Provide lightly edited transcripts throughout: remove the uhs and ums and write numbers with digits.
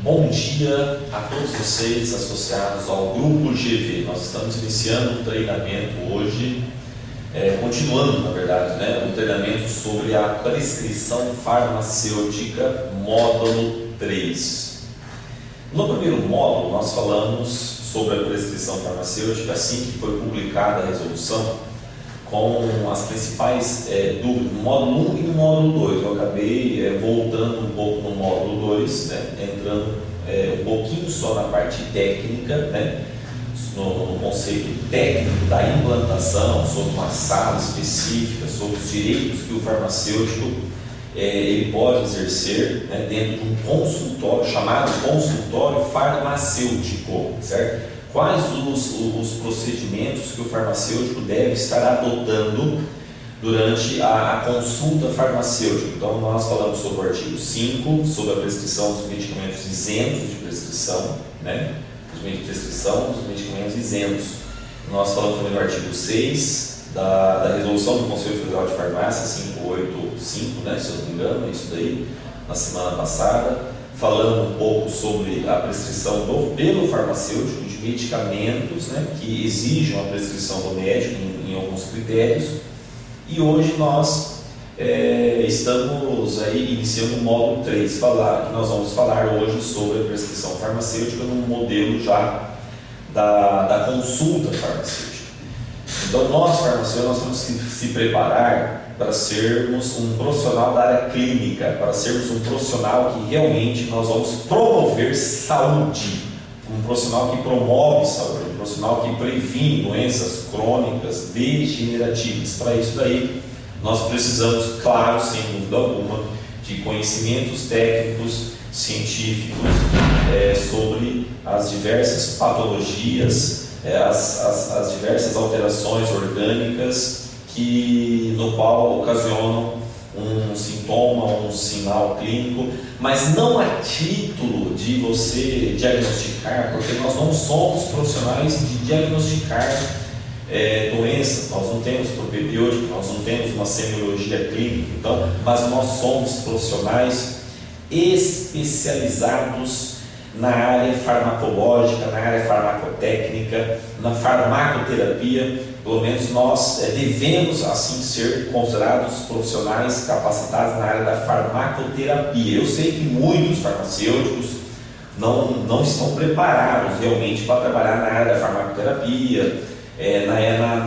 Bom dia a todos vocês associados ao Grupo GV. Nós estamos iniciando um treinamento hoje, continuando na verdade, um treinamento sobre a prescrição farmacêutica, módulo 3. No primeiro módulo nós falamos sobre a prescrição farmacêutica assim que foi publicada a resolução, com as principais dúvidas no módulo 1 e no módulo 2. Eu acabei voltando um pouco no módulo 2, entrando um pouquinho só na parte técnica, no conceito técnico da implantação, sobre uma sala específica, sobre os direitos que o farmacêutico ele pode exercer dentro de um consultório, chamado consultório farmacêutico, certo? Quais os procedimentos que o farmacêutico deve estar adotando durante a consulta farmacêutica. Então, nós falamos sobre o artigo 5, sobre a prescrição dos medicamentos isentos de prescrição, dos medicamentos isentos. Nós falamos também do artigo 6, da resolução do Conselho Federal de Farmácia, 585, se eu não me engano, isso daí, na semana passada. Falando um pouco sobre a prescrição pelo farmacêutico de medicamentos que exigem a prescrição do médico em alguns critérios. E hoje nós estamos aí iniciando o módulo 3, que nós vamos falar hoje sobre a prescrição farmacêutica no modelo já da consulta farmacêutica. Então nós farmacêuticos nós temos que se preparar para sermos um profissional da área clínica, para sermos um profissional que realmente nós vamos promover saúde, um profissional que promove saúde, um profissional que previne doenças crônicas degenerativas. Para isso daí, nós precisamos, claro, sem dúvida alguma, de conhecimentos técnicos, científicos, sobre as diversas patologias, as diversas alterações orgânicas no qual ocasionam um sintoma, um sinal clínico, mas não a título de você diagnosticar, porque nós não somos profissionais de diagnosticar doenças, nós não temos propebiótico, nós não temos uma semiologia clínica, mas nós somos profissionais especializados na área farmacológica, na área farmacotécnica, na farmacoterapia. Pelo menos nós devemos assim ser considerados profissionais capacitados na área da farmacoterapia. Eu sei que muitos farmacêuticos não estão preparados realmente para trabalhar na área da farmacoterapia,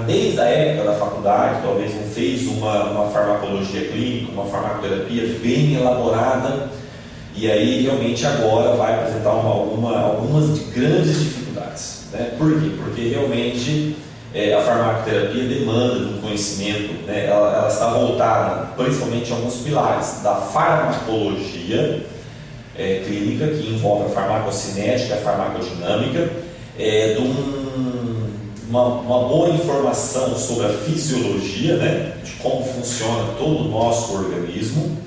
desde a época da faculdade talvez não fez uma farmacologia clínica, uma farmacoterapia bem elaborada, e aí realmente agora vai apresentar algumas grandes dificuldades. Por quê? Porque realmente a farmacoterapia demanda de um conhecimento, ela está voltada principalmente a alguns pilares da farmacologia clínica, que envolve a farmacocinética, a farmacodinâmica, uma boa informação sobre a fisiologia, de como funciona todo o nosso organismo,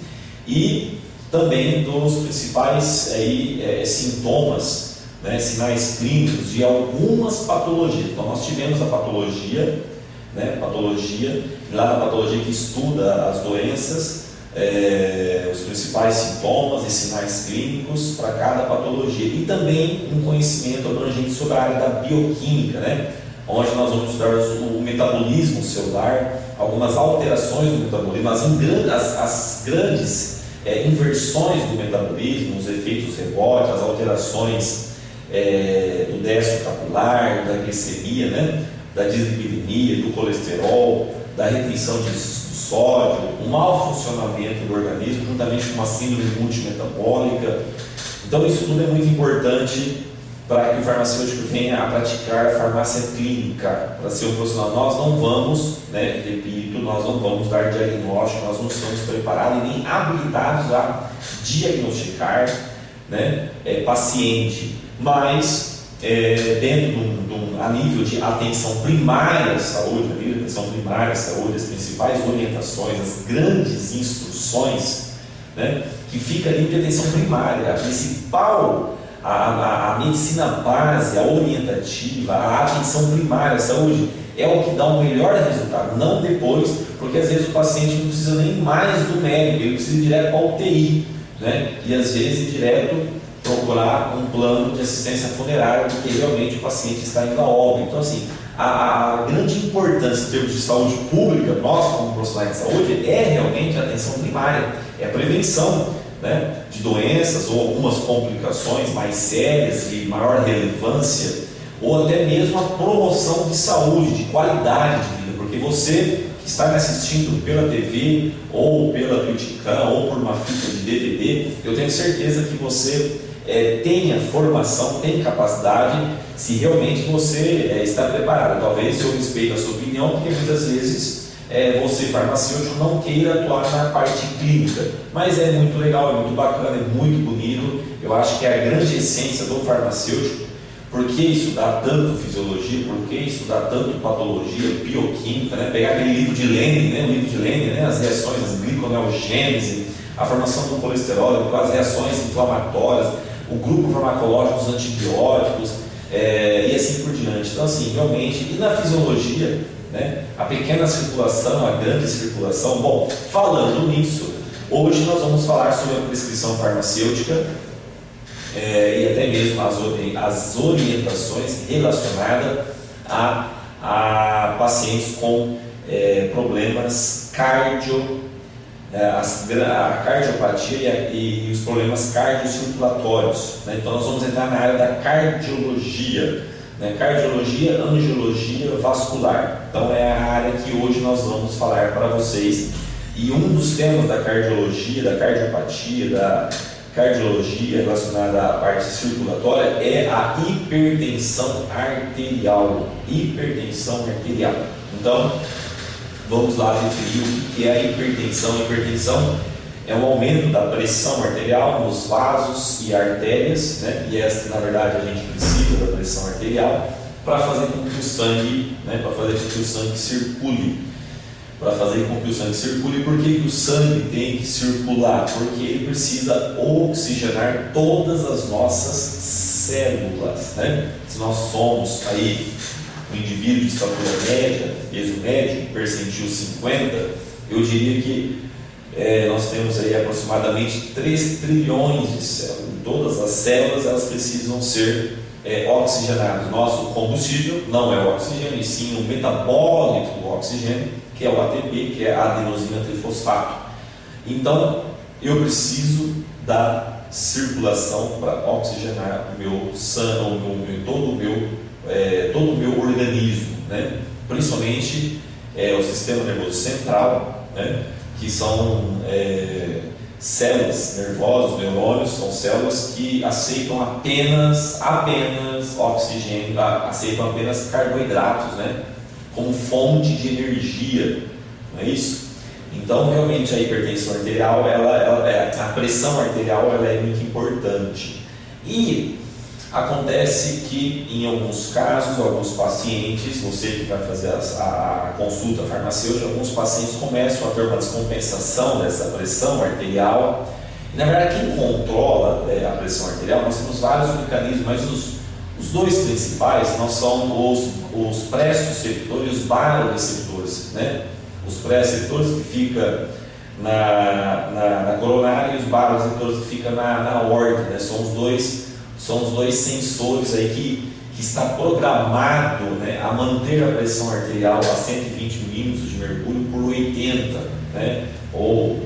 e também dos principais sintomas, sinais clínicos de algumas patologias. Então nós tivemos a patologia, lá na patologia que estuda as doenças, os principais sintomas e sinais clínicos para cada patologia, e também um conhecimento abrangente sobre a área da bioquímica, onde nós vamos estudar o metabolismo celular, algumas alterações do metabolismo, as grandes inversões do metabolismo, os efeitos rebote, as alterações do déficit capilar, da glicemia, da dislipidemia, do colesterol, da retenção de sódio, o mau funcionamento do organismo, juntamente com uma síndrome multimetabólica. Então isso tudo é muito importante para que o farmacêutico venha a praticar farmácia clínica, para ser um profissional. Nós não vamos, repito, nós não vamos dar diagnóstico, nós não estamos preparados e nem habilitados a diagnosticar paciente, mas dentro a nível de atenção primária à saúde, as principais orientações, as grandes instruções, que fica ali de atenção primária, a principal, a medicina base, a orientativa, a atenção primária à saúde é o que dá o melhor resultado, não depois porque às vezes o paciente não precisa nem mais do médico, ele precisa ir direto para a UTI, né? E às vezes ir direto procurar um plano de assistência funerária, porque realmente o paciente está indo a óbito. Então, assim, a grande importância em termos de saúde pública, nós como profissionais de saúde, é realmente a atenção primária, é a prevenção, né, de doenças ou algumas complicações mais sérias e maior relevância, ou até mesmo a promoção de saúde, de qualidade de vida, porque você que está me assistindo pela TV, ou pela Twitchcam, ou por uma fita de DVD, eu tenho certeza que você tenha formação, tem capacidade, se realmente você está preparado. Talvez eu respeite a sua opinião, porque muitas vezes você, farmacêutico, não queira atuar na parte clínica, mas é muito legal, é muito bacana, é muito bonito. Eu acho que é a grande essência do farmacêutico. Por que estudar tanto fisiologia? Por que estudar tanto patologia, bioquímica, né? Pegar aquele livro de Lenin, né? O livro de Lenin, né? As reações, as gliconeogênese, a formação do colesterol, as reações inflamatórias, o grupo farmacológico dos antibióticos, e assim por diante. Então, assim, realmente, e na fisiologia, né? A pequena circulação, a grande circulação. Bom, falando nisso, hoje nós vamos falar sobre a prescrição farmacêutica, e até mesmo as orientações relacionadas a pacientes com problemas a cardiopatia e os problemas cardiocirculatórios, né? Então nós vamos entrar na área da cardiologia, né? Cardiologia, angiologia vascular. Então é a área que hoje nós vamos falar para vocês. E um dos temas da cardiologia, da cardiopatia, da cardiologia relacionada à parte circulatória é a hipertensão arterial. Hipertensão arterial. Então, vamos lá definir o que é a hipertensão. A hipertensão é um aumento da pressão arterial nos vasos e artérias, né? E essa, na verdade, a gente precisa da pressão arterial para fazer com que o sangue, né? Para fazer com que o sangue circule. Para fazer com que o sangue circule. Por que o sangue tem que circular? Porque ele precisa oxigenar todas as nossas células, né? Se nós somos aí um indivíduo de estatura média, peso médio, percentil 50, eu diria que nós temos aí aproximadamente 3 trilhões de células. E todas as células, elas precisam ser oxigenadas. Nosso combustível não é o oxigênio, e sim o metabólito do oxigênio, que é o ATP, que é a adenosina trifosfato. Então, eu preciso da circulação para oxigenar o meu sangue, todo o meu organismo, né? Principalmente o sistema nervoso central, né? Que são células nervosas, neurônios, são células que aceitam apenas oxigênio, aceitam apenas carboidratos, né? Como fonte de energia, não é isso? Então, realmente, a hipertensão arterial, a pressão arterial, ela é muito importante. E acontece que, em alguns casos, alguns pacientes, você que vai fazer a consulta farmacêutica, alguns pacientes começam a ter uma descompensação dessa pressão arterial. E, na verdade, quem controla a pressão arterial, nós temos vários mecanismos, mas os dois principais não são os pré-receptores e os baroreceptores, né? Os pré-receptores que ficam na coronária e os baroreceptores que ficam na aorta, né? São os dois sensores aí que está programado, né, a manter a pressão arterial a 120 milímetros de mercúrio por 80, né? Ou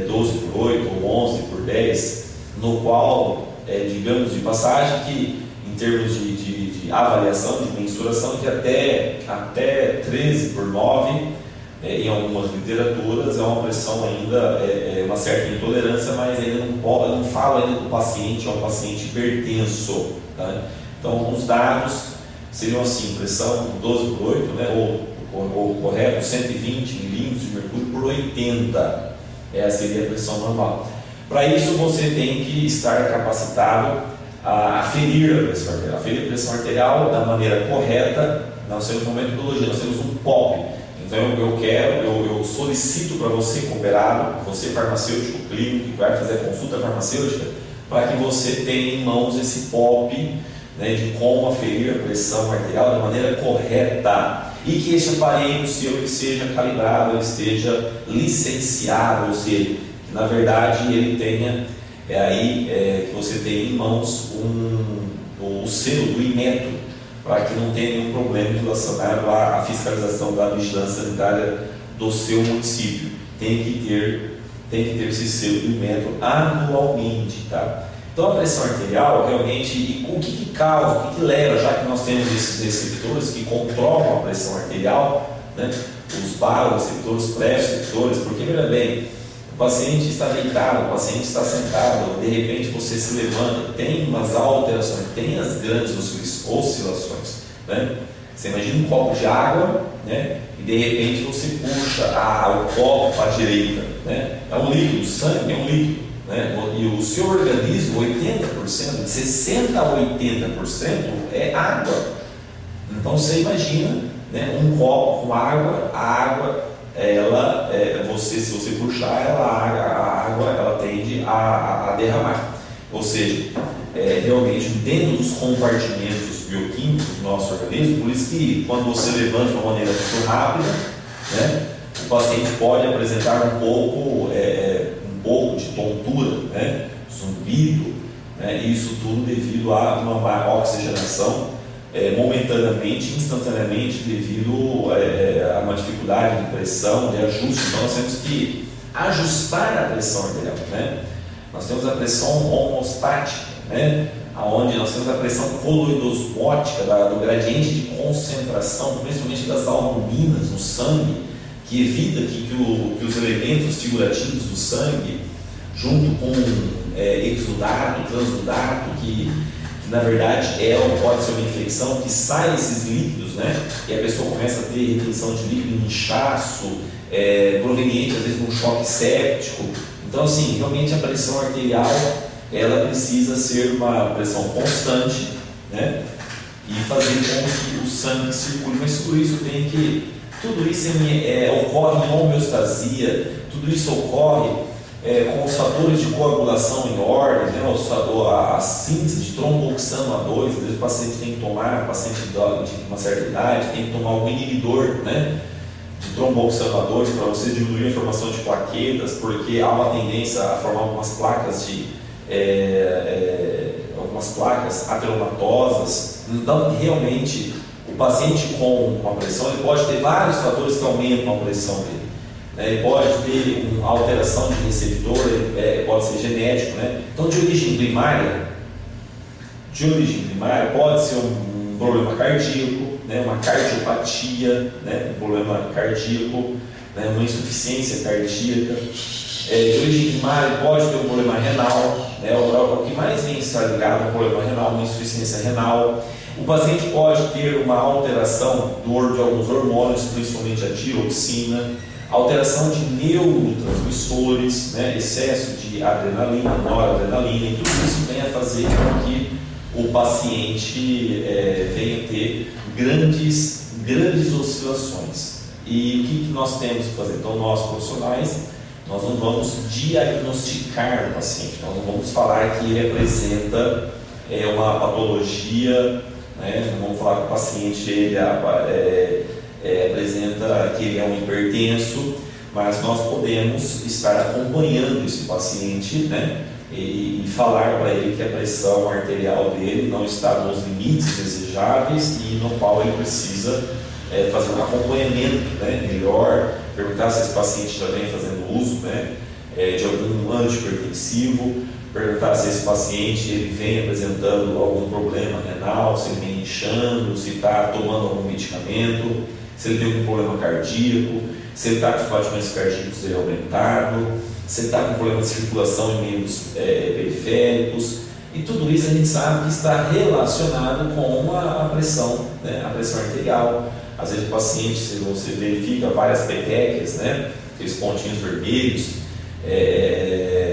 12 por 8 ou 11 por 10, no qual, digamos de passagem, que em termos de avaliação, de mensuração, de até 13 por 9, em algumas literaturas é uma pressão ainda, uma certa intolerância, mas ainda não fala ainda que o paciente é um paciente hipertenso, tá? Então, alguns dados seriam assim: pressão 12 por 8, né, ou correto, 120 milímetros de mercúrio por 80, essa seria a pressão normal. Para isso, você tem que estar capacitado a aferir a pressão arterial. Aferir a pressão arterial da maneira correta. Nós temos uma metodologia, nós temos um POP. Então eu solicito para você, cooperado, você farmacêutico clínico que vai fazer a consulta farmacêutica, para que você tenha em mãos esse POP, né, de como aferir a pressão arterial da maneira correta. e que este aparelho seu ele seja calibrado, ele esteja licenciado, ou seja, que na verdade ele tenha que você tenha em mãos o selo do Inmetro, para que não tenha nenhum problema relacionado à fiscalização da vigilância sanitária do seu município. Tem que ter esse selo do Inmetro anualmente, tá? Então a pressão arterial realmente, o que causa, o que leva, já que nós temos esses receptores que controlam a pressão arterial, né? Os baroreceptores, pré-receptores, porque veja bem, o paciente está deitado, o paciente está sentado, de repente você se levanta, tem umas alterações, tem as grandes oscilações, né? Você imagina um copo de água, né? E de repente você puxa o copo para a direita, né? É um líquido, o sangue é um líquido, né? E o seu organismo, 80%, de 60% a 80% é água. Então você imagina, né, um copo com água, a água, se você puxar a água ela tende a derramar. Ou seja, realmente dentro dos compartimentos bioquímicos do nosso organismo, por isso que quando você levanta de uma maneira muito rápida, né, o paciente pode apresentar um pouco de tontura, né, zumbido, né, isso tudo devido a uma má oxigenação momentaneamente, instantaneamente, devido a uma dificuldade de pressão, de ajuste. Então nós temos que ajustar a pressão arterial, né? Nós temos a pressão homostática, né? Onde nós temos a pressão coloidosmótica, do gradiente de concentração, principalmente das albuminas no sangue, que evita que os elementos figurativos do sangue, junto com exudato, transudato, que na verdade pode ser uma infecção, que sai esses líquidos, né? E a pessoa começa a ter retenção de líquido, inchaço, proveniente às vezes de um choque séptico. Então, assim, realmente a pressão arterial ela precisa ser uma pressão constante, né? E fazer com que o sangue circule. Mas tudo isso ocorre em homeostasia, tudo isso ocorre com os fatores de coagulação em ordem, né? A síntese de tromboxano A2, às vezes o paciente tem que tomar, o paciente de uma certa idade tem que tomar algum inibidor, né, de tromboxano A2 para você diminuir a formação de plaquetas, porque há uma tendência a formar algumas placas ateromatosas. Então, realmente, o paciente com uma pressão, ele pode ter vários fatores que aumentam a pressão dele. Ele pode ter uma alteração de receptor, pode ser genético, né? Então, de origem primária pode ser um problema cardíaco, né? Uma cardiopatia, né? Um problema cardíaco, né? Uma insuficiência cardíaca. De origem primária pode ter um problema renal, né? O que mais vem estar ligado é um problema renal, uma insuficiência renal. O paciente pode ter uma alteração de alguns hormônios, principalmente a tiroxina, alteração de neurotransmissores, né, excesso de adrenalina, noradrenalina, e tudo isso vem a fazer com que o paciente venha ter grandes oscilações. E o que nós temos que fazer? Então, nós profissionais, nós não vamos diagnosticar o paciente, nós não vamos falar que ele apresenta uma patologia, né, não vamos falar que o paciente apresenta que ele é um hipertenso, mas nós podemos estar acompanhando esse paciente, né, e falar para ele que a pressão arterial dele não está nos limites desejáveis e no qual ele precisa fazer um acompanhamento, né, melhor, perguntar se esse paciente já vem fazendo uso, né, de algum antihipertensivo, perguntar se esse paciente ele vem apresentando algum problema renal, se ele vem inchando, se está tomando algum medicamento, se ele tem algum problema cardíaco, se ele está com os batimentos cardíacos dele aumentado, se ele está com problema de circulação em membros periféricos, e tudo isso a gente sabe que está relacionado com a pressão, né, a pressão arterial. Às vezes o paciente, se você verifica várias petequias, né, aqueles pontinhos vermelhos,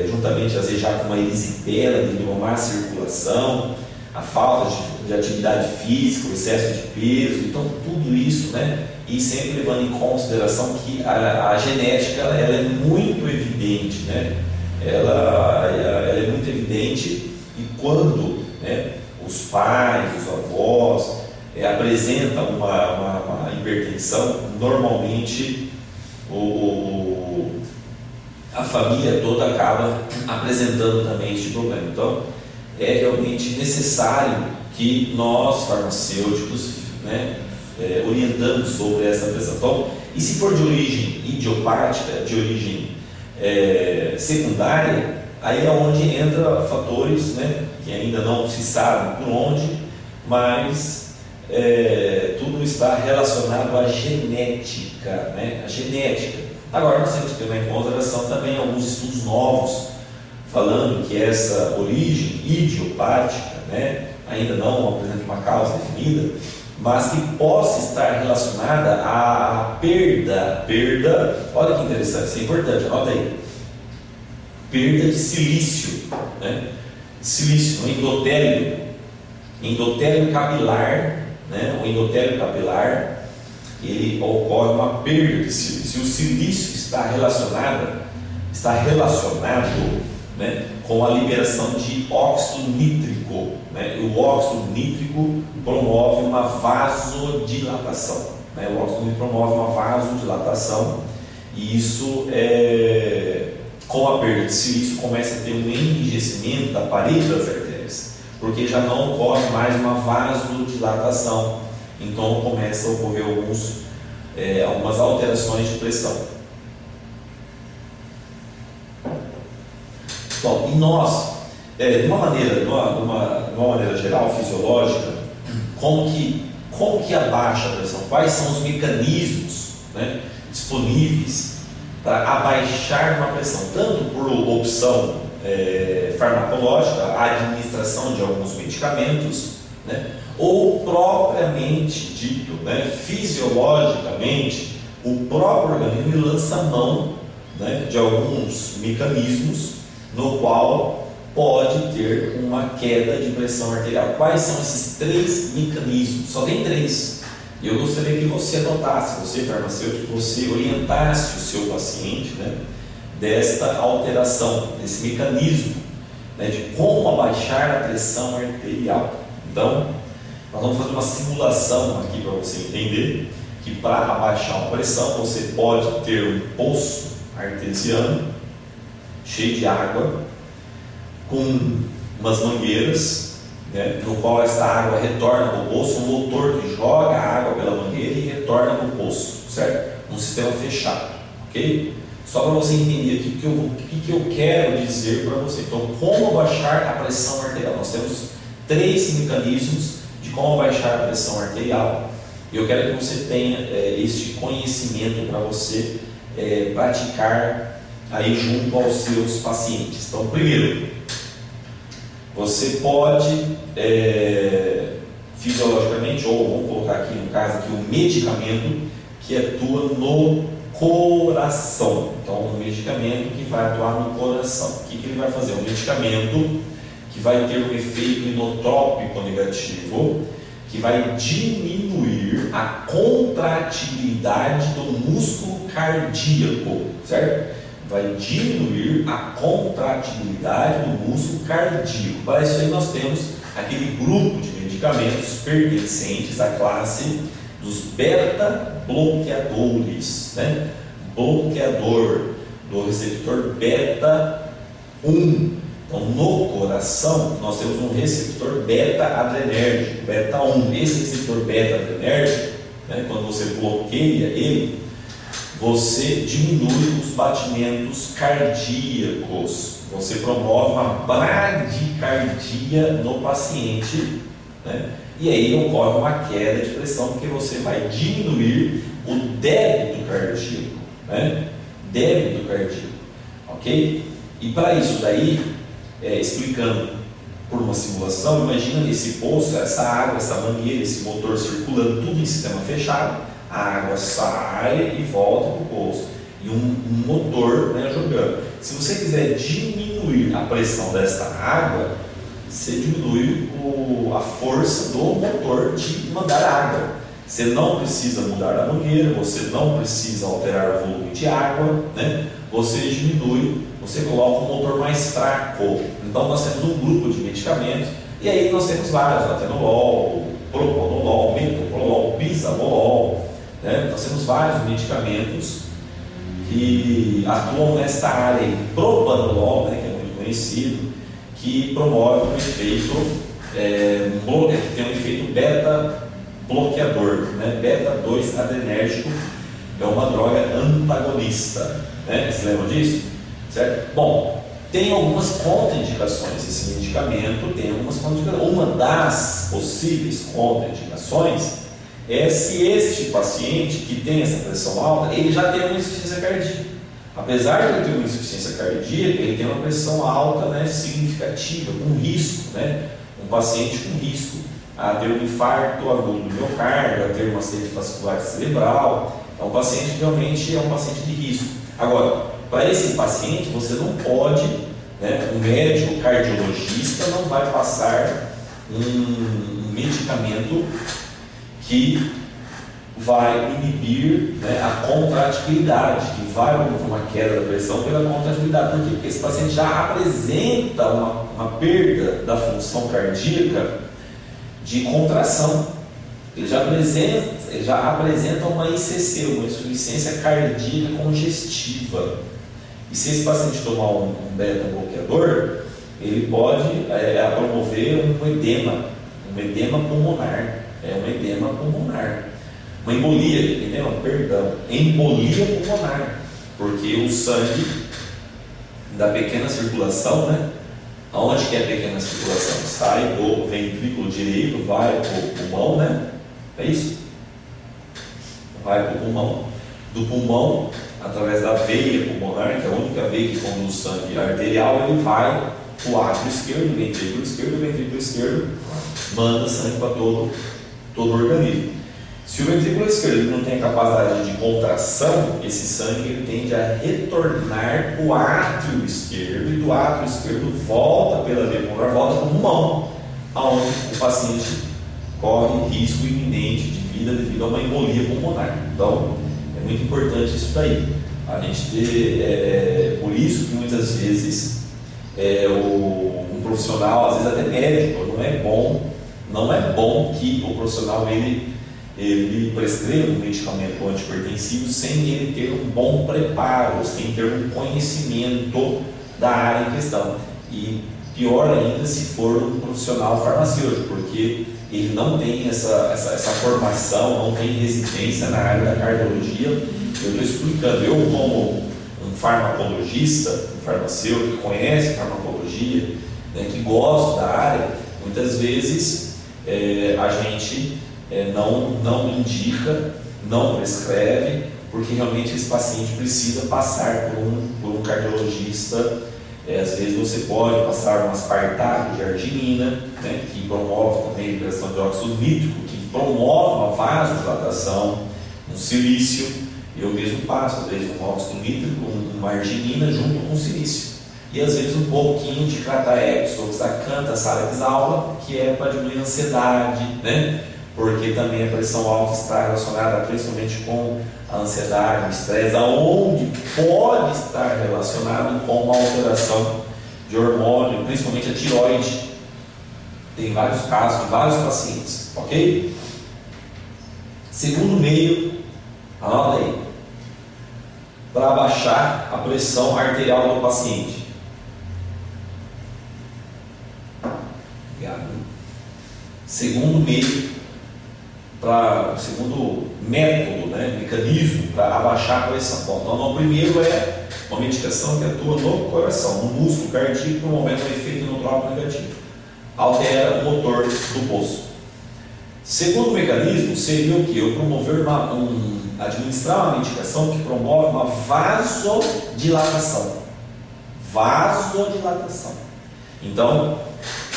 juntamente às vezes já com uma erisipela devido a uma má circulação, a falta de atividade física, o excesso de peso, então tudo isso, né, e sempre levando em consideração que a genética ela é muito evidente, né, ela é muito evidente, e quando, né, os pais, os avós apresenta uma hipertensão, normalmente a família toda acaba apresentando também este problema. Então, é realmente necessário que nós, farmacêuticos, né, orientamos sobre essa pressão. Então, e se for de origem idiopática, de origem secundária, aí é onde entra fatores, né, que ainda não se sabe por onde, mas tudo está relacionado à genética, né, a genética. Agora nós temos que ter em consideração também alguns estudos novos, falando que essa origem idiopática, né, ainda não apresenta uma causa definida, mas que possa estar relacionada à perda, olha que interessante, isso é importante, anota aí, perda de silício, né? Silício no endotélio capilar, né? O endotélio capilar, ele ocorre uma perda de silício. O silício está relacionado, né, com a liberação de óxido nítrico, né? O óxido nítrico promove uma vasodilatação, né? O óxido nítrico promove uma vasodilatação, e isso com a perda de silício começa a ter um enrijecimento da parede das artérias, porque já não ocorre mais uma vasodilatação, então começa a ocorrer algumas alterações de pressão. Bom, e nós, de uma maneira geral, fisiológica, como que abaixa a pressão? Quais são os mecanismos, né, disponíveis para abaixar uma pressão? Tanto por opção farmacológica, a administração de alguns medicamentos, né, ou propriamente dito, né, fisiologicamente, o próprio organismo lança mão, né, de alguns mecanismos no qual pode ter uma queda de pressão arterial. Quais são esses 3 mecanismos? Só tem 3. E eu gostaria que você anotasse, você farmacêutico, que você orientasse o seu paciente, né, desta alteração, desse mecanismo, né, de como abaixar a pressão arterial. Então, nós vamos fazer uma simulação aqui para você entender que para abaixar uma pressão você pode ter um poço artesiano cheio de água, com umas mangueiras, né, no qual esta água retorna para o poço, um motor que joga a água pela mangueira e retorna para o poço, certo? Um sistema fechado, ok? Só para você entender o que eu quero dizer para você. Então, como abaixar a pressão arterial? Nós temos 3 mecanismos de como abaixar a pressão arterial. E eu quero que você tenha este conhecimento para você praticar aí junto aos seus pacientes. Então, primeiro, você pode fisiologicamente, ou vamos colocar aqui no caso aqui, um medicamento que atua no coração. Então, um medicamento que vai atuar no coração. O que ele vai fazer? Um medicamento que vai ter um efeito inotrópico negativo, que vai diminuir a contratibilidade do músculo cardíaco, certo? Vai diminuir a contratibilidade do músculo cardíaco. Para isso aí nós temos aquele grupo de medicamentos pertencentes à classe dos beta-bloqueadores, né? Bloqueador do receptor beta-1. Então, no coração, nós temos um receptor beta-adrenérgico, beta-1. Esse receptor beta-adrenérgico, né, quando você bloqueia ele, você diminui os batimentos cardíacos, você promove uma bradicardia no paciente, né? E aí ocorre uma queda de pressão, porque você vai diminuir o débito cardíaco, né? Débito cardíaco, ok? E para isso daí, explicando por uma simulação, imagina esse poço, essa água, essa mangueira, esse motor circulando, tudo em sistema fechado. A água sai e volta para o poço, e um motor, né, jogando. Se você quiser diminuir a pressão desta água, você diminui a força do motor de mandar água. Você não precisa mudar a mangueira, você não precisa alterar o volume de água, né? Você diminui, você coloca um motor mais fraco. Então nós temos um grupo de medicamentos, e aí nós temos vários, atenolol, propanolol, metoprolol, bisabolol, né? Nós temos vários medicamentos que atuam nesta área. Propanolol, né, que é muito conhecido, que promove um efeito, que tem um efeito beta-bloqueador, né? Beta-2 adrenérgico, é uma droga antagonista, né? Vocês lembram disso? Certo? Bom, tem algumas contraindicações. Esse medicamento tem algumas contraindicações. Uma das possíveis contraindicações é se este paciente que tem essa pressão alta, ele já tem uma insuficiência cardíaca. Apesar de ele ter uma insuficiência cardíaca, ele tem uma pressão alta, né, significativa, com risco, né? Um paciente com risco a ter um infarto agudo do miocárdio, a ter um acidente vascular cerebral. Então, o paciente realmente é um paciente de risco. Agora, para esse paciente, você não pode, né, um médico cardiologista não vai passar um medicamento que vai inibir, né, a contratibilidade, que vai promover uma queda da pressão pela contratibilidade. Por quê? Porque esse paciente já apresenta uma perda da função cardíaca de contração. Ele já apresenta uma ICC, uma insuficiência cardíaca congestiva. E se esse paciente tomar um beta-bloqueador, ele pode promover um edema pulmonar. Um edema pulmonar. Uma embolia pulmonar. Porque o sangue da pequena circulação, né? Aonde que é a pequena circulação? Sai do ventrículo direito, vai para o pulmão, né? É isso? Vai para o pulmão. Do pulmão, através da veia pulmonar, que é a única veia que conduz o sangue arterial, ele vai para o átrio esquerdo, o ventrículo esquerdo manda sangue para todo o organismo. Se o ventrículo esquerdo não tem a capacidade de contração, esse sangue ele tende a retornar para o átrio esquerdo, e do átrio esquerdo volta pela veia pulmonar, volta para o pulmão, onde o paciente corre risco iminente de vida devido a uma embolia pulmonar. Então, é muito importante isso daí. A gente ter, por isso que muitas vezes um profissional, às vezes até médico, não é bom que o profissional ele prescreva um medicamento antihipertensivo sem ele ter um bom preparo, sem ter um conhecimento da área em questão. E pior ainda se for um profissional farmacêutico, porque ele não tem essa formação, não tem residência na área da cardiologia. Eu estou explicando, eu como um farmacologista, um farmacêutico que conhece farmacologia, né, que gosta da área, muitas vezes a gente não indica, não prescreve, porque realmente esse paciente precisa passar por um cardiologista. Às vezes você pode passar um aspartato de arginina, né, que promove também a liberação de óxido nítrico, que promove uma vasodilatação, um silício. Eu mesmo passo, às vezes, um óxido nítrico, uma arginina junto com silício. E às vezes um pouquinho de Crataex, oxacanta, Salix-alfa, que é para diminuir a ansiedade, né? Porque também a pressão alta está relacionada principalmente com a ansiedade, o estresse, aonde pode estar relacionado com uma alteração de hormônio, principalmente a tireoide. Tem vários casos de vários pacientes, ok? Segundo meio, anota aí, para baixar a pressão arterial do paciente. Obrigado. Segundo meio, o segundo método, né, mecanismo para abaixar a pressão. Bom, então, o primeiro é uma medicação que atua no coração, no músculo cardíaco, promovendo um efeito inotrópico negativo. Altera o motor do pulso. Segundo mecanismo seria o que? Eu promover administrar uma medicação que promove uma vasodilatação. Vasodilatação. Então,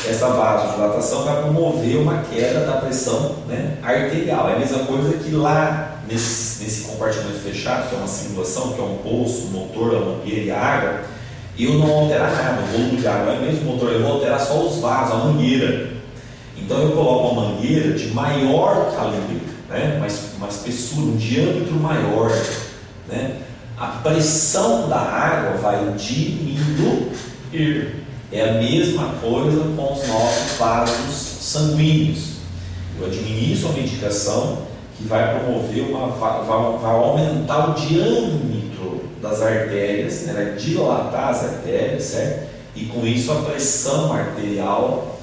essa vasodilatação vai promover uma queda da pressão, né, arterial. É a mesma coisa que lá nesse compartimento fechado, que é uma simulação, que é um poço, um motor, a mangueira e a água, eu não alterar nada, o volume de água é o mesmo motor, eu vou alterar só os vasos, a mangueira. Então eu coloco uma mangueira de maior calibre, né, uma espessura, um diâmetro maior, né, a pressão da água vai diminuir. É a mesma coisa com os nossos vasos sanguíneos. Eu administro uma medicação que vai promover vai aumentar o diâmetro das artérias, né? Vai dilatar as artérias, certo? E com isso a pressão arterial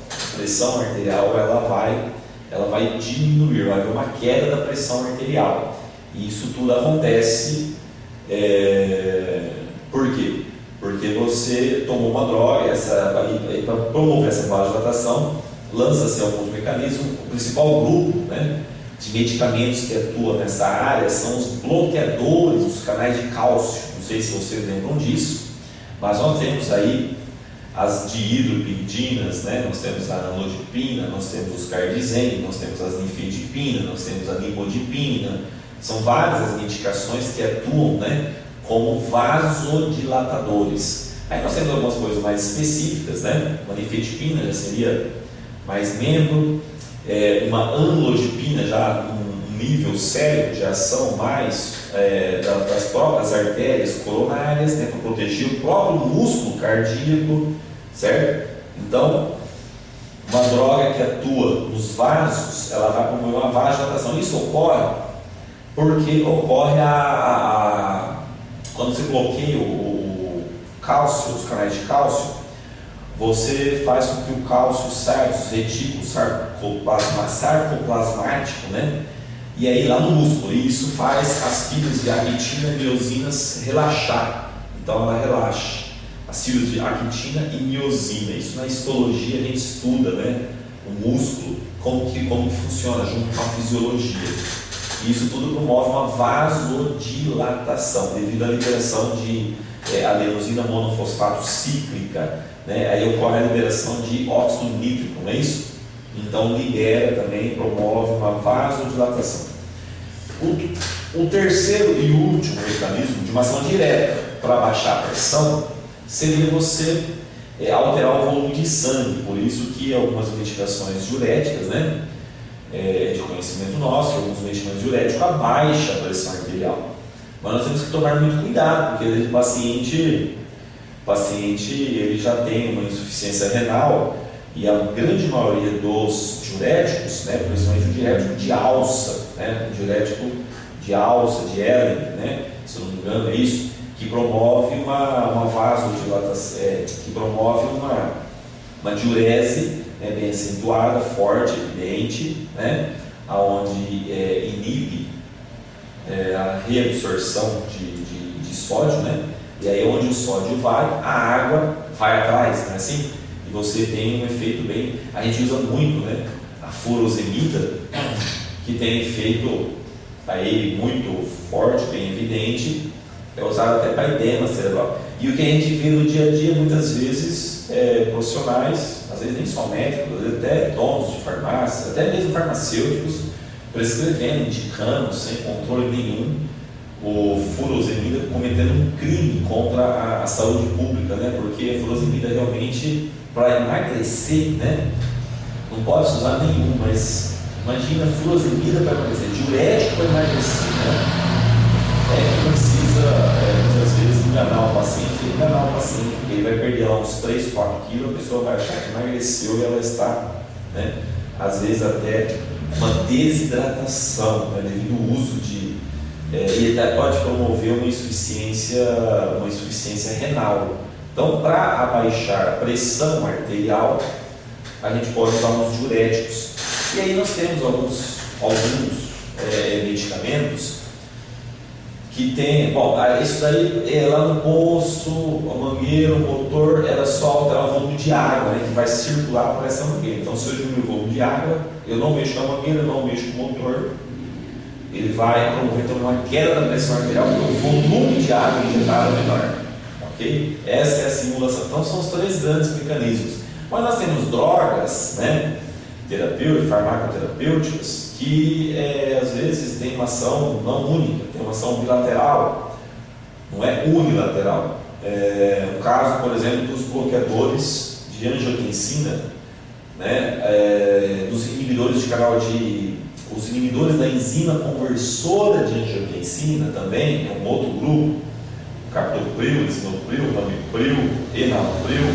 ela vai diminuir, vai haver uma queda da pressão arterial. E isso tudo acontece, por quê? Porque você tomou uma droga, para promover essa vasodilatação, lança-se alguns mecanismos. O principal grupo, né, de medicamentos que atua nessa área são os bloqueadores dos canais de cálcio. Não sei se vocês lembram disso, mas nós temos aí as dihidropiridinas, né? Nós temos a amlodipina, nós temos os cardizem, nós temos as nifedipina, nós temos a nimodipina. São várias as medicações que atuam, né, como vasodilatadores. Aí nós temos algumas coisas mais específicas, né? Uma nifedipina já seria mais membro, uma amlodipina já um nível sério de ação mais das próprias artérias coronárias, né, para proteger o próprio músculo cardíaco, certo? Então, uma droga que atua nos vasos, ela vai promover uma vasodilatação. Isso ocorre porque ocorre quando você bloqueia o cálcio, os canais de cálcio, você faz com que o cálcio saia dos retículos sarcoplasmáticos, né? E aí lá no músculo, e isso faz as fibras de actina e miosinas relaxar. Então ela relaxa as fibras de actina e miosina. Isso na histologia a gente estuda, né? O músculo, como que funciona junto com a fisiologia. E isso tudo promove uma vasodilatação devido à liberação de adenosina monofosfato cíclica, né? Aí ocorre a liberação de óxido nítrico, não é isso? Então libera também, promove uma vasodilatação. O terceiro e último mecanismo de uma ação direta para baixar a pressão seria você alterar o volume de sangue. Por isso que algumas medicações diuréticas, né, de conhecimento nosso, que alguns medicamentos diuréticos abaixam a pressão arterial. Mas nós temos que tomar muito cuidado, porque o paciente ele já tem uma insuficiência renal. E a grande maioria dos diuréticos, né, principalmente o diurético de alça, né, o diurético de alça, de Ehlen, né, se eu não me engano é isso, que promove uma vasodilatação, que promove uma diurese, né, bem acentuada, forte, evidente, né, onde inibe a reabsorção de sódio, né, e aí onde o sódio vai, a água vai atrás, não é assim? E você tem um efeito bem... A gente usa muito, né, a furosemida, que tem efeito aí muito forte, bem evidente, é usado até para edema cerebral. E o que a gente vê no dia a dia, muitas vezes, profissionais, às vezes nem só médicos, às vezes até donos de farmácia, até mesmo farmacêuticos, prescrevendo, indicando, sem controle nenhum, o furosemida, cometendo um crime contra a saúde pública, né? Porque a furosemida realmente, para emagrecer, né, não pode usar nenhum, mas imagina furosemida para emagrecer, diurético para emagrecer, né? Que precisa, muitas vezes, enganar o paciente, porque ele vai perder lá uns 3, 4 quilos, a pessoa vai achar que emagreceu e ela está, né, às vezes até uma desidratação, né, devido ao uso de... e até pode promover uma insuficiência renal. Então, para abaixar a pressão arterial, a gente pode usar uns diuréticos. E aí nós temos alguns medicamentos que tem, isso daí lá no poço, a mangueira, o motor, era só alterar o volume de água, né, que vai circular por essa mangueira. Então, se eu diminuir o volume de água, eu não mexo com a mangueira, não mexo com o motor, ele vai promover então uma queda da pressão arterial, porque o volume de água injetada é menor. Ok? Essa é a simulação. Então, são os 3 grandes mecanismos. Mas nós temos drogas, né, farmacoterapêuticas, que às vezes tem uma ação não única, tem uma ação bilateral, não é unilateral. No caso, por exemplo, dos bloqueadores de angiotensina, né, dos inibidores de canal os inibidores da enzima conversora de angiotensina também, é um outro grupo, captopril, lisinopril, ramipril, enalapril,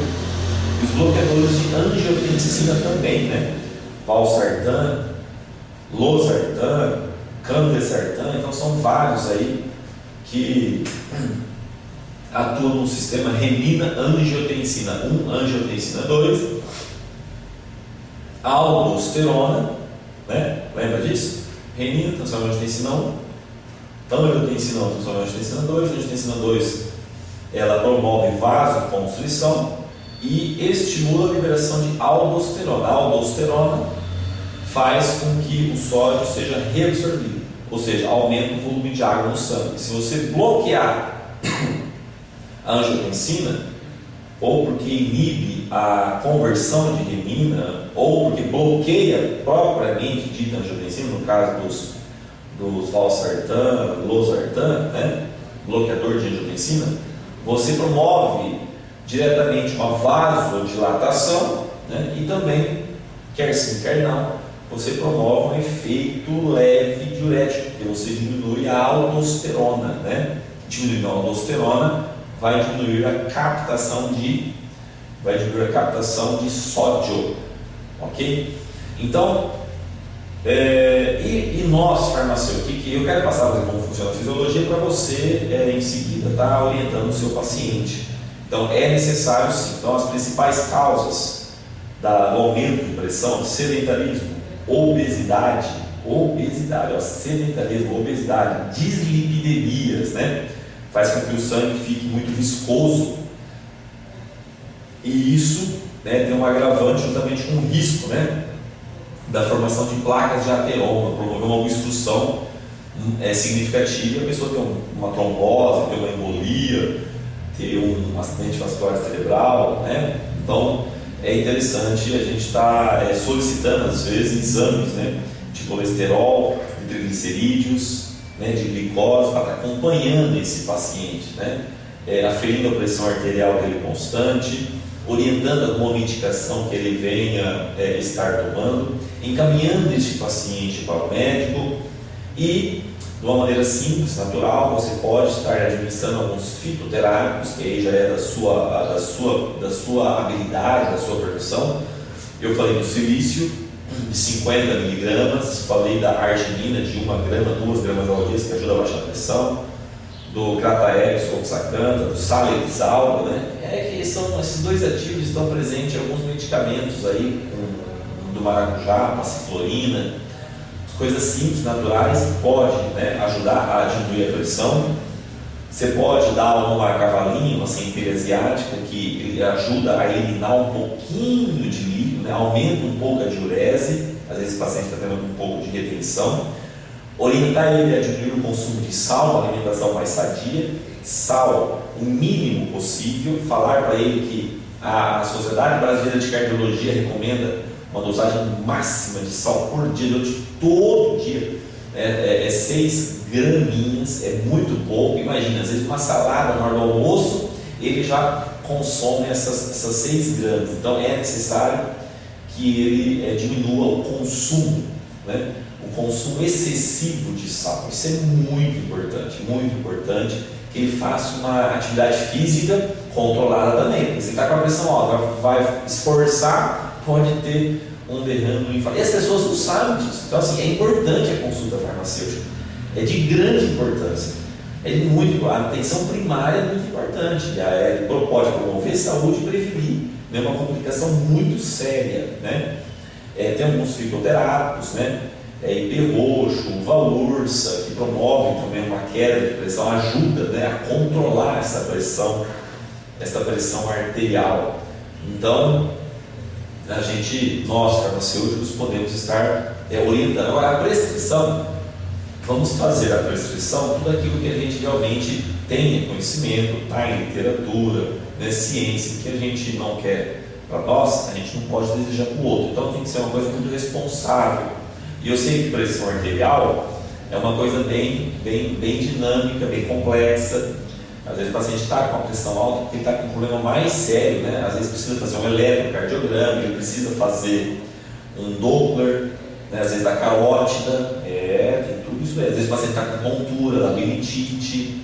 e os bloqueadores de angiotensina também, né, valsartan, losartan, candesartan. Então são vários aí que atuam no sistema renina-angiotensina 1, angiotensina 2, aldosterona, né? Lembra disso? Renina transforma em angiotensina 1, angiotensina 1 transforma em angiotensina 2, angiotensina 2 ela promove vasoconstrição e estimula a liberação de aldosterona. A aldosterona faz com que o sódio seja reabsorvido, ou seja, aumenta o volume de água no sangue. Se você bloquear a angiotensina, ou porque inibe a conversão de renina, ou porque bloqueia propriamente dita angiotensina, no caso dos valsartan, losartan, né? Bloqueador de angiotensina, você promove diretamente uma vasodilatação, né? E também, quer sim, quer não, você promove um efeito leve diurético, porque você diminui a aldosterona, né? Diminuindo a aldosterona, vai diminuir a captação de sódio, ok? Então, e nós farmacêuticos, eu quero passar para como funciona a fisiologia para você em seguida estar orientando o seu paciente. Então, é necessário sim. Então, as principais causas do aumento de pressão: sedentarismo, obesidade, sedentarismo, obesidade, dislipidemias, né? Faz com que o sangue fique muito viscoso, e isso, né, tem um agravante juntamente com o risco, né, da formação de placas de ateroma, promover uma obstrução significativa, e a pessoa tem uma trombose, tem uma embolia, ter um acidente vascular cerebral, né? Então é interessante a gente estar solicitando às vezes exames, né, de colesterol, de triglicerídeos, né, de glicose, para estar acompanhando esse paciente, né? Aferindo a pressão arterial dele constante, orientando alguma medicação que ele venha estar tomando, encaminhando este paciente para o médico. E de uma maneira simples, natural, você pode estar administrando alguns fitoterápicos, que aí já é da sua habilidade, da sua profissão. Eu falei do silício, de 50 miligramas, falei da arginina, de 1 grama, 2 gramas ao dia, que ajuda a baixar a pressão, do Crataex, oxacanta, do Salexal, né? Que esses dois ativos estão presentes em alguns medicamentos aí, do maracujá, passiflorina, coisas simples, naturais, que podem, né, ajudar a diminuir a pressão. Você pode dar uma marcavalinha, uma centelha asiática, que ele ajuda a eliminar um pouquinho de líquido, né, aumenta um pouco a diurese, às vezes o paciente está tendo um pouco de retenção. Orientar ele a diminuir o consumo de sal, uma alimentação mais sadia, sal o mínimo possível, falar para ele que a Sociedade Brasileira de Cardiologia recomenda uma dosagem máxima de sal por dia, durante todo o dia, 6 graminhas, é muito pouco. Imagina, às vezes uma salada na hora do almoço, ele já consome essas 6 gramas. Então é necessário que ele diminua o consumo, né? O consumo excessivo de sal. Isso é muito importante, que ele faça uma atividade física controlada também, porque você está com a pressão alta, vai esforçar, pode ter um derrame no infarto. E as pessoas não sabem disso. Então, assim, é importante a consulta farmacêutica, é de grande importância, a atenção primária é muito importante, pode promover saúde e prevenir, né, uma complicação muito séria, né? Tem alguns fitoterápicos, né? IP roxo, uva ursa, que promovem também uma queda de pressão, ajuda, né, a controlar essa pressão arterial. Então, nós farmacêuticos podemos estar orientando. Agora, a prescrição, vamos fazer a prescrição, tudo aquilo que a gente realmente tem conhecimento, está em literatura, né, ciência, que a gente não quer para nós, a gente não pode desejar para o outro. Então tem que ser uma coisa muito responsável. E eu sei que pressão arterial é uma coisa bem dinâmica, bem complexa. Às vezes o paciente está com uma pressão alta porque ele está com um problema mais sério, né? Às vezes precisa fazer um eletrocardiograma, ele precisa fazer um Doppler, né? Às vezes da carótida, tem tudo isso. Às vezes o paciente está com tontura, labirintite,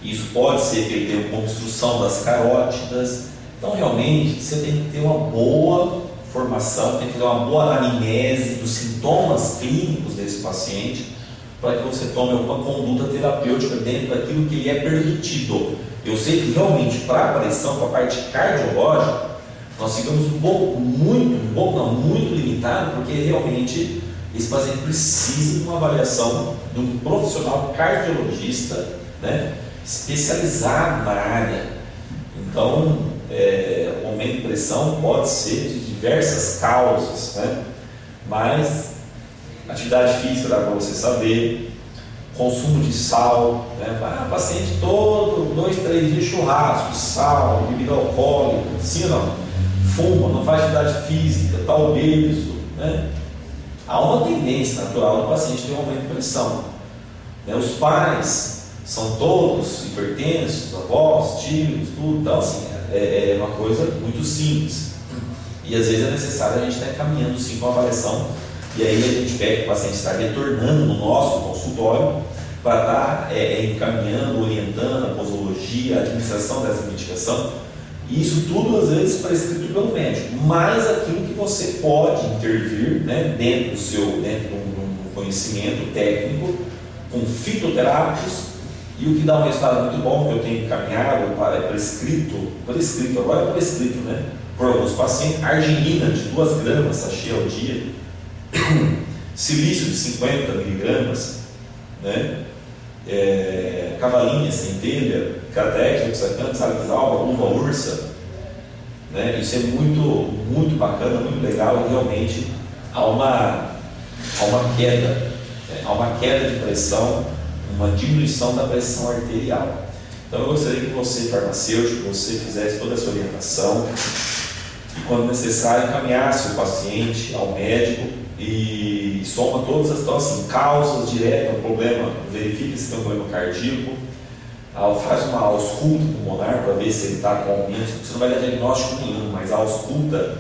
isso pode ser que ele tenha uma obstrução das carótidas. Então realmente você tem que ter uma boa formação, tem que fazer uma boa anamnese dos sintomas clínicos desse paciente, para que você tome alguma conduta terapêutica dentro daquilo que lhe é permitido. Eu sei que realmente para a pressão, para a parte cardiológica, nós ficamos muito limitado, porque realmente esse paciente precisa de uma avaliação de um profissional cardiologista, né, especializado na área. Então, o aumento de pressão pode ser de diversas causas, né, mas atividade física dá para você saber, consumo de sal, né, paciente todo 2, 3 dias churrasco, sal, bebida alcoólica, sim ou não? Fuma, não faz atividade física, está obeso, né? Há uma tendência natural do paciente ter um aumento de pressão, né? Os pais são todos hipertensos, avós, tios, tudo, então assim, é uma coisa muito simples. E às vezes é necessário a gente estar encaminhando sim com a avaliação, e aí a gente pede que o paciente está retornando no nosso consultório para estar encaminhando, orientando a posologia, a administração dessa medicação. Isso tudo às vezes prescrito pelo médico, mas aquilo que você pode intervir, né, dentro de um conhecimento técnico, com fitoterápicos, e o que dá um resultado muito bom, que eu tenho encaminhado, agora é prescrito, né, por alguns pacientes, arginina de 2 gramas, sachê ao dia, silício de 50 miligramas, né, cavalinha, centelha, catex, oxacante, salisalva, uva ursa, né? Isso é muito bacana, muito legal, e realmente há uma queda, né? Há uma queda de pressão, uma diminuição da pressão arterial. Então eu gostaria que você, farmacêutico, você fizesse toda essa orientação e, quando necessário, encaminhasse o paciente ao médico e soma todas as, então, assim, causas diretas ao problema, verifica se tem um problema cardíaco, faz uma ausculta pulmonar para ver se ele está com aumento. Você não vai dar diagnóstico nenhum, mas a ausculta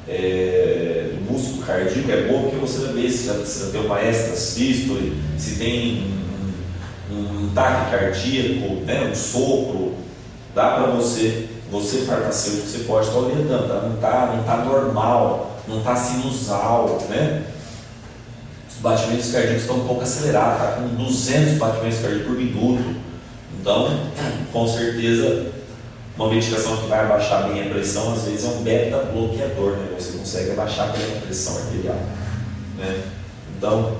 do músculo cardíaco é boa, porque você vai ver se já tem uma extrasístole, se tem um ataque cardíaco, né, um sopro. Dá para você farmacêutico, você pode estar orientando, tá? Não está normal, não está sinusal, né? Os batimentos cardíacos estão um pouco acelerados, está com 200 batimentos cardíacos por minuto. Então, com certeza, uma medicação que vai abaixar bem a pressão, às vezes é um beta-bloqueador, né? Você consegue abaixar bem a pressão arterial, né? Então,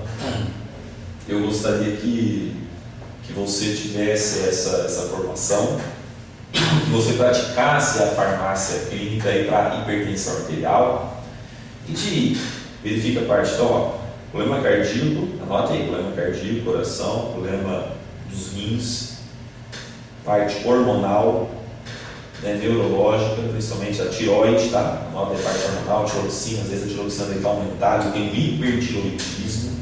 eu gostaria que você tivesse essa formação, que você praticasse a farmácia clínica para hipertensão arterial, e verifica a parte, então, ó, problema cardíaco, anote aí, problema cardíaco, coração, problema dos rins, parte hormonal, né, neurológica, principalmente a tireoide, tá? Anota aí a parte hormonal, tiroxina, às vezes a tiroxina está aumentada, tem o hipertiroidismo,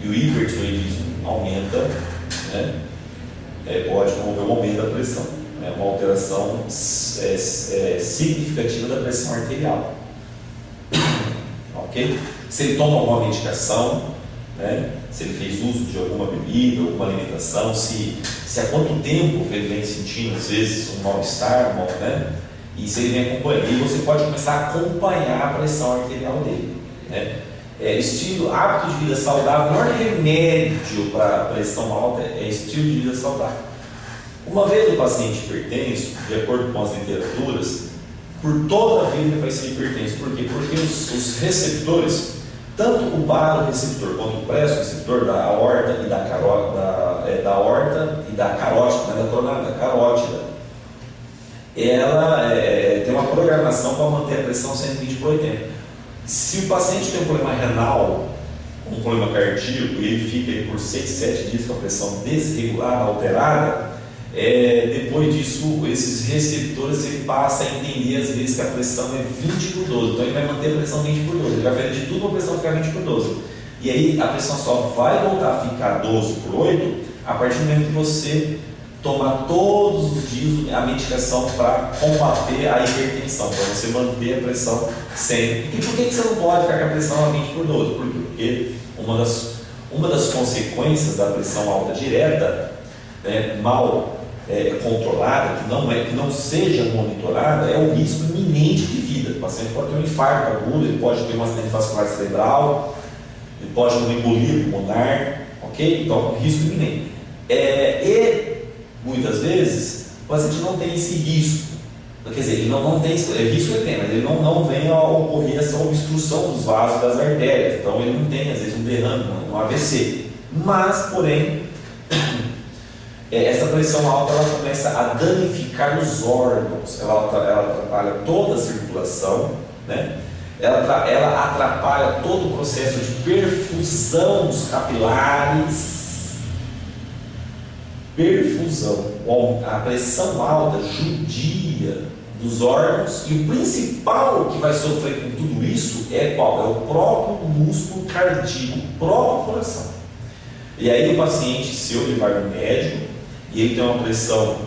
e o hipertiroidismo aumenta, né? Pode promover um aumento da pressão, né? Uma alteração significativa da pressão arterial. Ok? Se ele toma alguma medicação, né? Se ele fez uso de alguma bebida, alguma alimentação, se há quanto tempo ele vem sentindo, às vezes, um mal-estar, né? E se ele vem acompanhando, e você pode começar a acompanhar a pressão arterial dele, né? Hábito de vida saudável, o maior remédio para pressão alta é estilo de vida saudável. Uma vez o paciente hipertenso, de acordo com as literaturas, por toda a vida vai ser hipertenso. Por quê? Porque os receptores, tanto o baroreceptor quanto o pressoreceptor da aorta e da carótida, né, da carótida, ela tem uma programação para manter a pressão 120/80. Se o paciente tem um problema renal, um problema cardíaco, e ele fica aí por 6, 7 dias com a pressão desregulada, alterada, depois disso, esses receptores, ele passa a entender às vezes que a pressão é 20/12, então ele vai manter a pressão 20/12, ele vai fazer de tudo para a pressão ficar 20/12, e aí a pressão só vai voltar a ficar 12/8 a partir do momento que você tomar todos os dias a medicação para combater a hipertensão, para você manter a pressão sempre. E por que você não pode ficar com a pressão a 20/12? Porque uma das consequências da pressão alta direta, né, mal controlada, que não seja monitorada, é o risco iminente de vida. O paciente pode ter um infarto agudo, ele pode ter um acidente vascular cerebral, ele pode ter uma embolia pulmonar, ok? Então, risco iminente. E muitas vezes o paciente não tem esse risco. Quer dizer, ele não tem risco, ele tem, mas ele não vem a ocorrer essa obstrução dos vasos das artérias. Então ele não tem, às vezes, um derrame, um AVC. Mas, porém, essa pressão alta ela começa a danificar os órgãos, ela atrapalha toda a circulação, né? Ela atrapalha todo o processo de perfusão dos capilares. A pressão alta judia dos órgãos, e o principal que vai sofrer com tudo isso é qual? É o próprio músculo cardíaco, o próprio coração. E aí o paciente, se eu levar no médico e ele tem uma pressão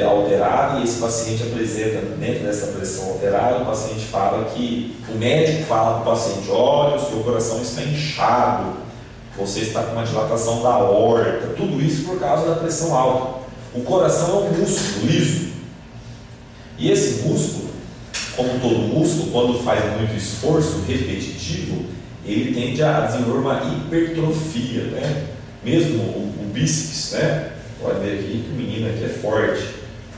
alterada, e esse paciente apresenta, dentro dessa pressão alterada, o paciente fala que, o médico fala para o paciente: olha, o seu coração está inchado, você está com uma dilatação da aorta, tudo isso por causa da pressão alta. O coração é um músculo liso, e esse músculo, como todo músculo, quando faz muito esforço repetitivo, ele tende a desenvolver uma hipertrofia, né? Mesmo o bíceps, né? Pode ver aqui que o menino aqui é forte,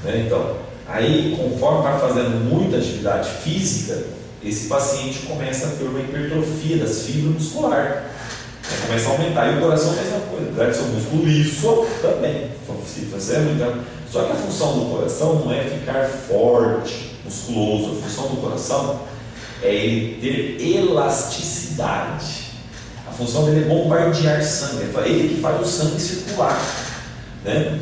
né? Então, aí conforme vai fazendo muita atividade física, esse paciente começa a ter uma hipertrofia das fibras musculares, começa a aumentar. E o coração é a mesma coisa, apesar de ser um músculo liso também, só que a função do coração não é ficar forte, musculoso. A função do coração é ele ter elasticidade. A função dele é bombardear sangue, é ele que faz o sangue circular, né?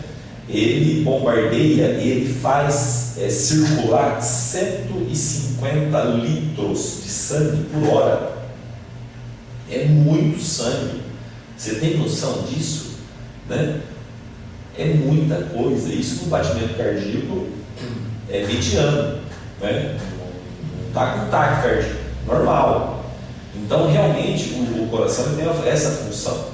Ele bombardeia, ele faz circular 150 litros de sangue por hora. É muito sangue. Você tem noção disso? Né? É muita coisa. Isso no batimento cardíaco é mediano, né? Não está com taquicardia, normal. Então realmente o coração tem essa função.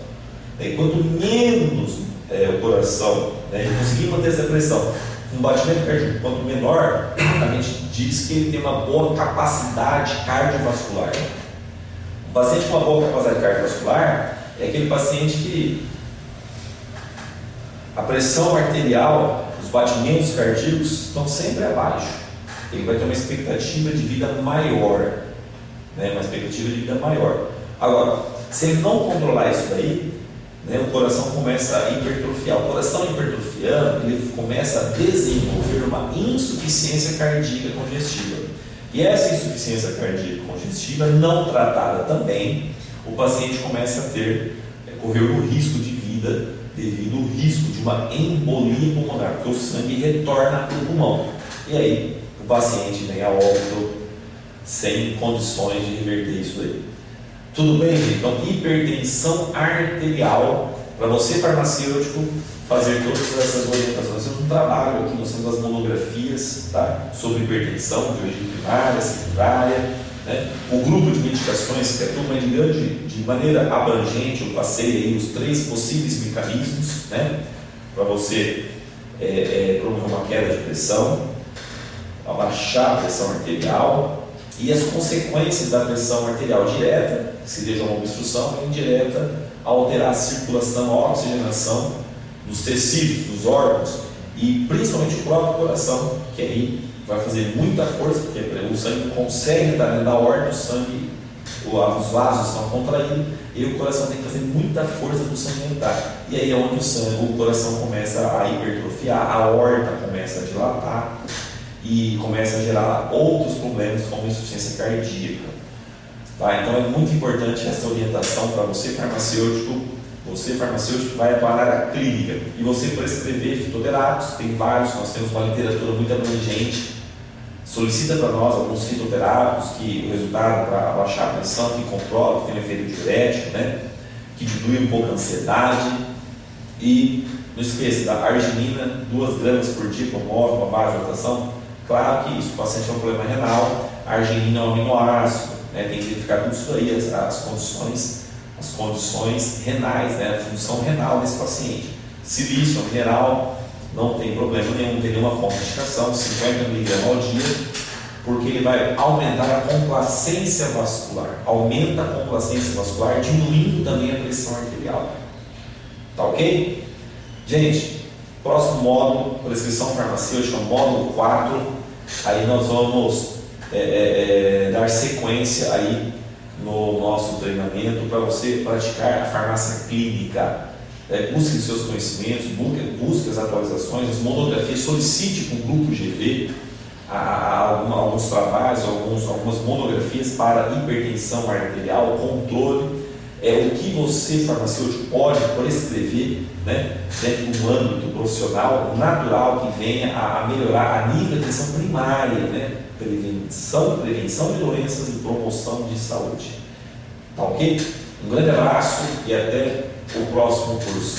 E quanto menos o coração, né, conseguir manter essa pressão, um batimento cardíaco, quanto menor, a gente diz que ele tem uma boa capacidade cardiovascular. Um paciente com uma boa capacidade cardiovascular é aquele paciente que a pressão arterial, os batimentos cardíacos estão sempre abaixo. Ele vai ter uma expectativa de vida maior, né? Uma expectativa de vida maior. Agora, se ele não controlar isso daí, né, o coração começa a hipertrofiar. O coração hipertrofiando, ele começa a desenvolver uma insuficiência cardíaca congestiva. E essa insuficiência cardíaca congestiva não tratada também, o paciente começa a correr o risco de vida devido ao risco de uma embolia pulmonar, porque o sangue retorna para o pulmão. E aí o paciente vem a óbito sem condições de reverter isso aí. Tudo bem, gente? Então, hipertensão arterial, para você farmacêutico fazer todas essas orientações. Nós temos um trabalho aqui, nós temos as monografias, tá? Sobre hipertensão de origem primária, secundária, né? O grupo de medicações, que é turma de maneira abrangente, eu passei aí os 3 possíveis mecanismos, né? Para você promover uma queda de pressão, abaixar a pressão arterial e as consequências da pressão arterial direta, que seja uma obstrução, e indireta, alterar a circulação, a oxigenação dos tecidos, dos órgãos e principalmente o próprio coração, que aí vai fazer muita força, porque o sangue consegue entrar dentro da aorta, os vasos estão contraídos e o coração tem que fazer muita força para o sangue entrar. E aí é onde o coração começa a hipertrofiar, a aorta começa a dilatar e começa a gerar outros problemas como insuficiência cardíaca. Tá? Então é muito importante essa orientação para você farmacêutico. Você farmacêutico vai atuar na área clínica e você prescrever fitoterápicos, tem vários, nós temos uma literatura muito abrangente. Solicita para nós alguns fitoterápicos que o resultado para abaixar a pressão, que controla, que tem um efeito diurético, né? Que diminui um pouco a ansiedade. E não esqueça da arginina, 2 gramas por dia, promove uma baixa rotação. Claro que isso, o paciente tem um problema renal, a arginina é um aminoácido, né? Tem que verificar tudo isso aí, as condições renais, né? A função renal desse paciente. Silício é um mineral, não tem problema nenhum, não tem nenhuma contraindicação, 50 mg ao dia, porque ele vai aumentar a complacência vascular, aumenta a complacência vascular, diminuindo também a pressão arterial. Tá ok? Gente, próximo módulo, prescrição farmacêutica, módulo 4, aí nós vamos dar sequência aí no nosso treinamento para você praticar a farmácia clínica. Busque os seus conhecimentos, busque as atualizações, as monografias, solicite com o grupo GV alguns trabalhos, algumas monografias para hipertensão arterial, controle, o que você, farmacêutico, pode prescrever, né, dentro do âmbito profissional, natural, que venha a melhorar a nível de atenção primária, né, prevenção de doenças e promoção de saúde. Tá ok? Um grande abraço e até o próximo curso.